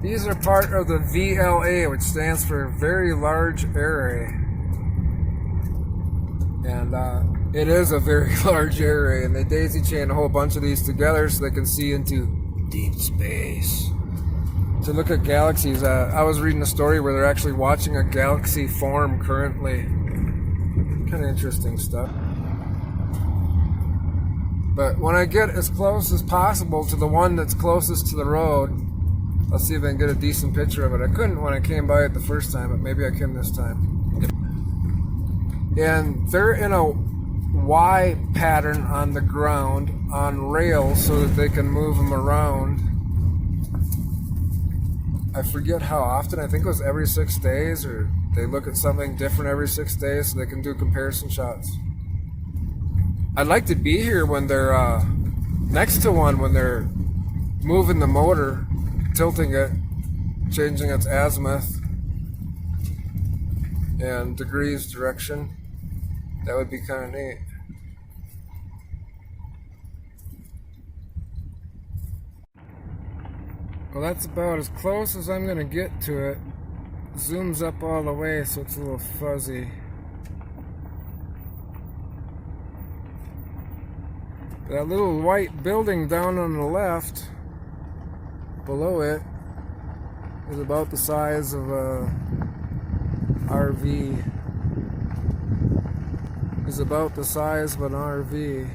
These are part of the VLA, which stands for Very Large Array. And it is a very large array, and they daisy chain a whole bunch of these together so they can see into deep space. To look at galaxies, I was reading a story where they're actually watching a galaxy form currently. Kind of interesting stuff. But when I get as close as possible to the one that's closest to the road, I'll see if I can get a decent picture of it. I couldn't when I came by it the first time, but maybe I can this time. And they're in a Y pattern on the ground on rails so that they can move them around. I forget how often. I think it was every 6 days, or they look at something different every 6 days so they can do comparison shots. I'd like to be here when they're next to one, when they're moving the motor, tilting it, changing its azimuth and degrees direction. That would be kind of neat. Well, that's about as close as I'm going to get to it. Zooms up all the way so it's a little fuzzy. That little white building down on the left, below it, is about the size of a RV. Is about the size of an RV.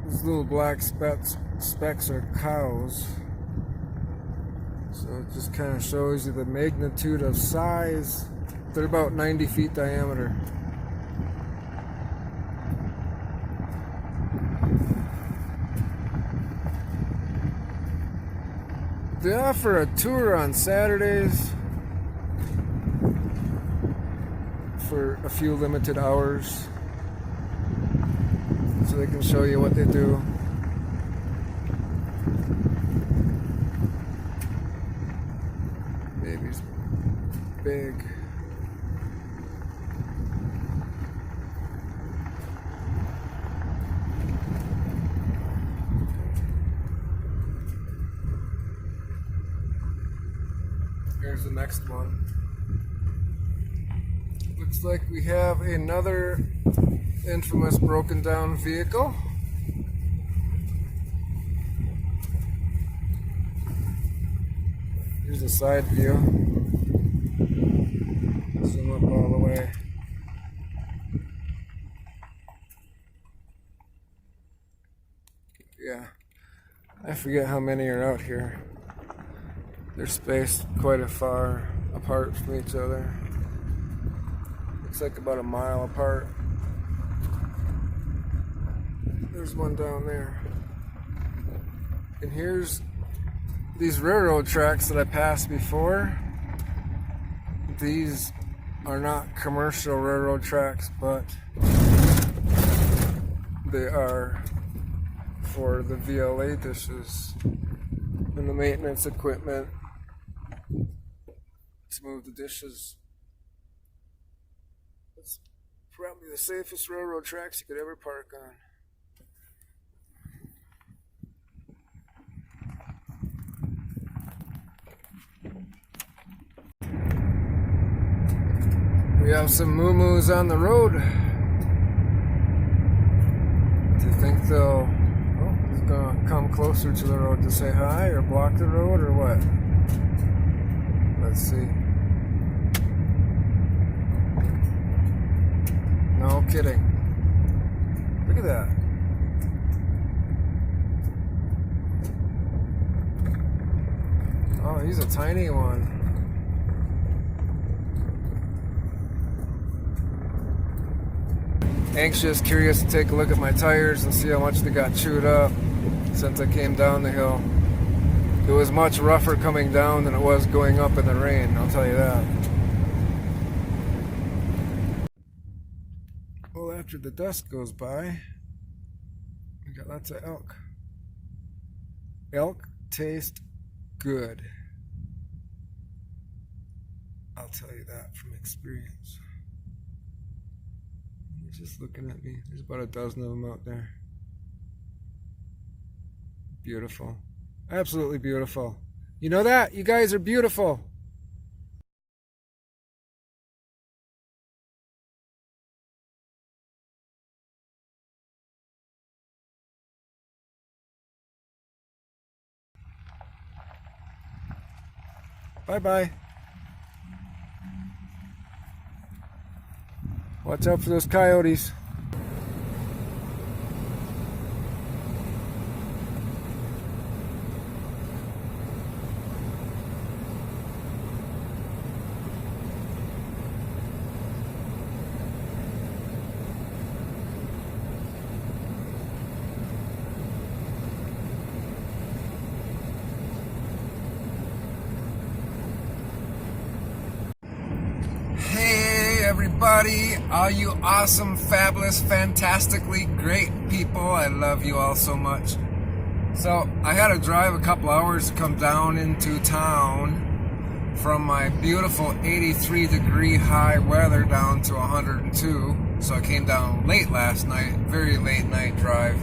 These little black specks are cows. So it just kind of shows you the magnitude of size. They're about 90 feet diameter. They offer a tour on Saturdays for a few limited hours so they can show you what they do. Baby's big. Here's the next one. Looks like we have another infamous broken down vehicle. Here's a side view. Zoom up all the way. Yeah, I forget how many are out here. They're spaced quite a far apart from each other. Looks like about a mile apart. There's one down there. And here's these railroad tracks that I passed before. These are not commercial railroad tracks, but they are for the VLA dishes and the maintenance equipment to move the dishes. It's probably the safest railroad tracks you could ever park on. We have some moo-moos on the road. Do you think they'll gonna come closer to the road to say hi or block the road or what? Let's see. No kidding. Look at that. Oh, he's a tiny one. Anxious, curious to take a look at my tires and see how much they got chewed up since I came down the hill. It was much rougher coming down than it was going up in the rain, I'll tell you that. Well, after the dust goes by, we got lots of elk. Elk taste good. I'll tell you that from experience. You're just looking at me. There's about a dozen of them out there. Beautiful. Absolutely beautiful. You know that? You guys are beautiful. Bye-bye. Watch out for those coyotes. Everybody, all you awesome, fabulous, fantastically great people, I love you all so much. So I had to drive a couple hours to come down into town from my beautiful 83-degree high weather down to 102. So I came down late last night, very late night drive,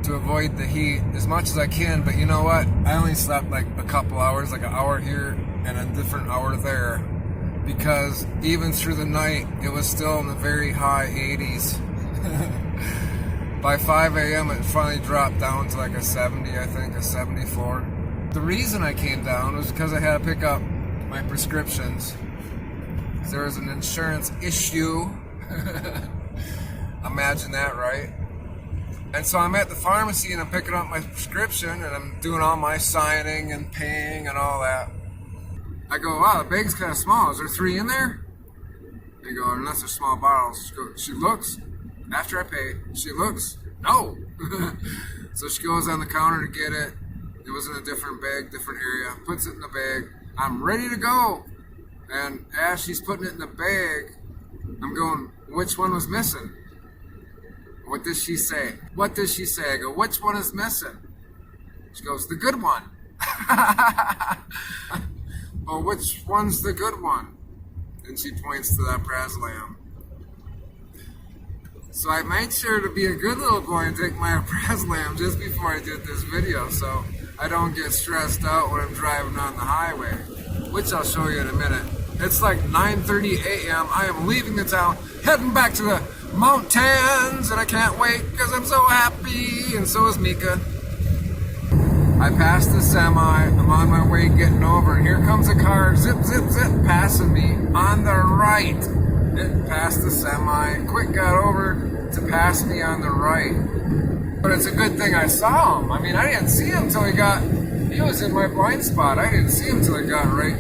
to avoid the heat as much as I can. But you know what? I only slept like a couple hours, like an hour here and a different hour there. Because even through the night, it was still in the very high 80s. By 5 a.m. it finally dropped down to like a 70, I think, a 74. The reason I came down was because I had to pick up my prescriptions. There was an insurance issue. Imagine that, right? And so I'm at the pharmacy and I'm picking up my prescription and I'm doing all my signing and paying and all that. I go, wow, the bag's kind of small. Is there 3 in there? They go, unless they're small bottles. She looks. After I pay, she looks. No. So she goes on the counter to get it. It was in a different bag, different area. Puts it in the bag. I'm ready to go. And as she's putting it in the bag, I'm going, which one was missing? What does she say? What does she say? I go, which one is missing? She goes, the good one. Well, which one's the good one? And she points to that Prazlam. So I made sure to be a good little boy and take my Prazlam just before I did this video so I don't get stressed out when I'm driving on the highway, which I'll show you in a minute. It's like 9:30 a.m. I am leaving the town, heading back to the mountains, and I can't wait because I'm so happy, and so is Mika. I passed the semi, I'm on my way getting over, and here comes a car, zip, zip, zip, passing me on the right. It passed the semi, quick got over to pass me on the right. But it's a good thing I saw him. I mean, I didn't see him till he was in my blind spot. I didn't see him till he got right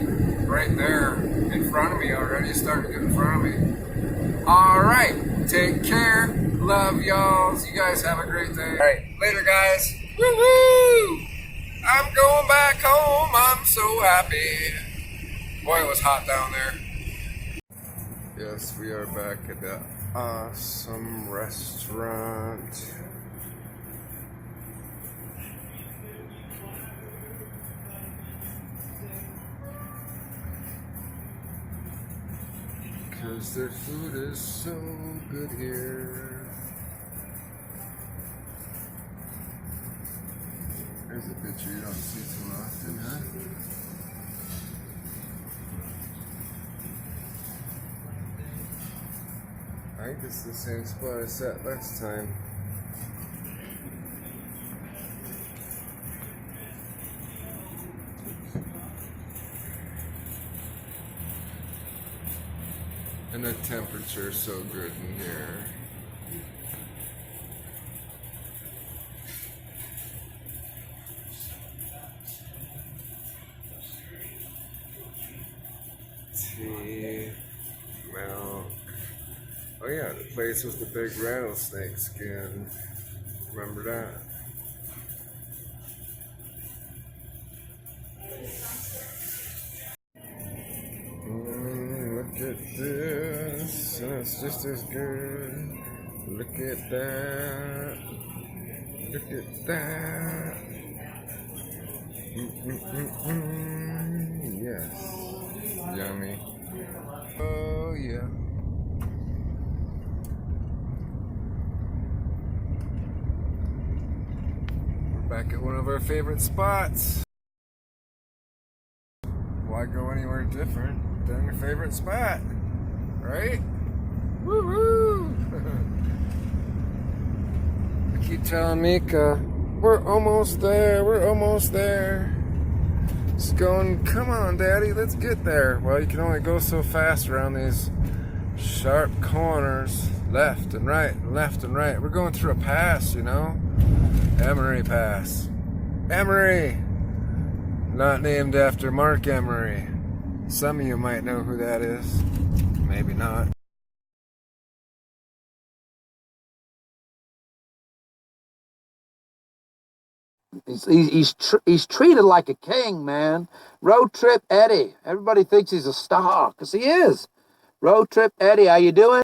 there in front of me already, started to get in front of me. All right, take care, love y'all. You guys have a great day. All right, later guys. Woo-hoo! I'm going back home, I'm so happy. Boy, it was hot down there. Yes, we are back at the awesome restaurant. Because their food is so good here. There's a picture you don't see too often, huh? I think it's the same spot I sat last time. And the temperature is so good in here. Tea, milk. Oh yeah, the place with the big rattlesnake skin. Remember that? Look at this. It's just as good. Look at that. Look at that. Yes. Yummy. Oh yeah. We're back at one of our favorite spots. Why go anywhere different than your favorite spot? Right? Woo-hoo! I keep telling Mika, we're almost there, we're almost there. She's going, come on, Daddy, let's get there. Well, you can only go so fast around these sharp corners, left and right, left and right. We're going through a pass, you know? Emery Pass. Emery! Not named after Mark Emery. Some of you might know who that is. Maybe not. He's treated like a king, man. Road Trip Eddie. Everybody thinks he's a star, because he is. Road Trip Eddie, how you doing?